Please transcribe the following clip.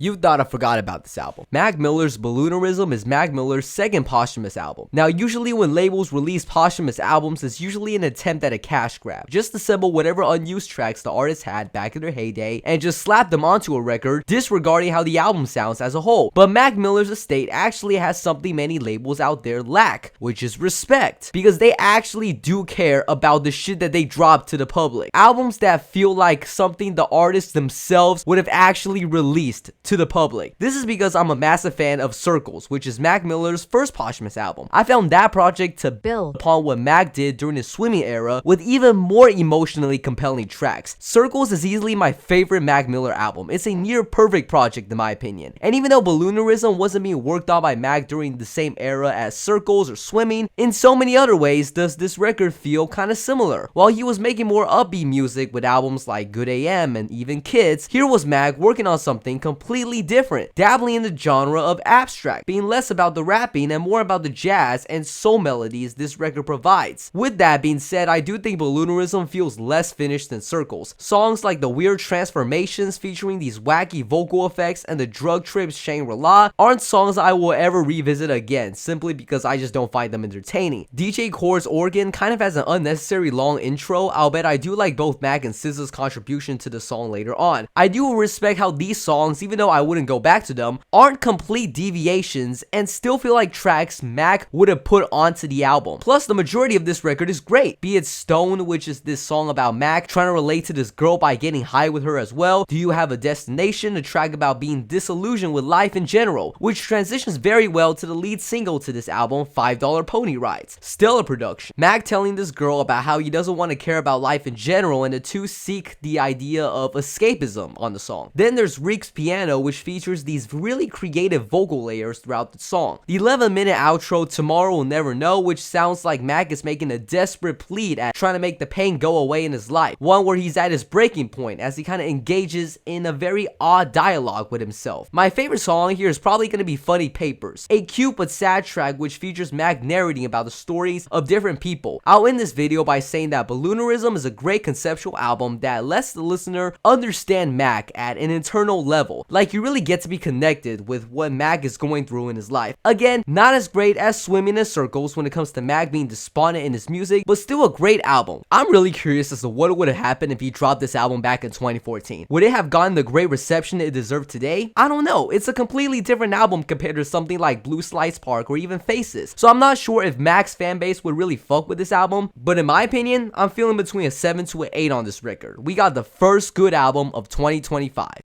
You thought I forgot about this album. Mac Miller's Balloonerism is Mac Miller's second posthumous album. Now, usually when labels release posthumous albums, it's usually an attempt at a cash grab. Just assemble whatever unused tracks the artist had back in their heyday and just slap them onto a record, disregarding how the album sounds as a whole. But Mac Miller's estate actually has something many labels out there lack, which is respect. Because they actually do care about the shit that they drop to the public. Albums that feel like something the artists themselves would have actually released to the public. This is because I'm a massive fan of Circles, which is Mac Miller's first posthumous album. I found that project to build upon what Mac did during his swimming era with even more emotionally compelling tracks. Circles is easily my favorite Mac Miller album. It's a near perfect project in my opinion. And even though Balloonerism wasn't being worked on by Mac during the same era as Circles or Swimming, in so many other ways does this record feel kinda similar. While he was making more upbeat music with albums like Good AM and even Kids, here was Mac working on something completely different, dabbling in the genre of abstract, being less about the rapping and more about the jazz and soul melodies this record provides. With that being said, I do think Balloonerism feels less finished than Circles. Songs like the weird transformations featuring these wacky vocal effects and the drug trips Shangri-La aren't songs I will ever revisit again, simply because I just don't find them entertaining. DJ Core's organ kind of has an unnecessary long intro, albeit I do like both Mac and SZA's contribution to the song later on. I do respect how these songs, even though I wouldn't go back to them, aren't complete deviations and still feel like tracks Mac would have put onto the album. Plus, the majority of this record is great, be it Stone, which is this song about Mac trying to relate to this girl by getting high with her as well. Do You Have a Destination, a track about being disillusioned with life in general, which transitions very well to the lead single to this album, $5 Pony Rides. Stellar production. Mac telling this girl about how he doesn't want to care about life in general, and the two seek the idea of escapism on the song. Then there's Reek's piano, which features these really creative vocal layers throughout the song. The 11-minute outro, Tomorrow We'll Never Know, which sounds like Mac is making a desperate plea at trying to make the pain go away in his life. One where he's at his breaking point as he kind of engages in a very odd dialogue with himself. My favorite song here is probably going to be Funny Papers, a cute but sad track which features Mac narrating about the stories of different people. I'll end this video by saying that Balloonerism is a great conceptual album that lets the listener understand Mac at an internal level. Like you really get to be connected with what Mac is going through in his life. Again, not as great as Swimming in Circles when it comes to Mac being despondent in his music, but still a great album. I'm really curious as to what would have happened if he dropped this album back in 2014. Would it have gotten the great reception it deserved today? I don't know. It's a completely different album compared to something like Blue Slice Park or even Faces. So I'm not sure if Mac's fanbase would really fuck with this album, but in my opinion, I'm feeling between a 7 to an 8 on this record. We got the first good album of 2025.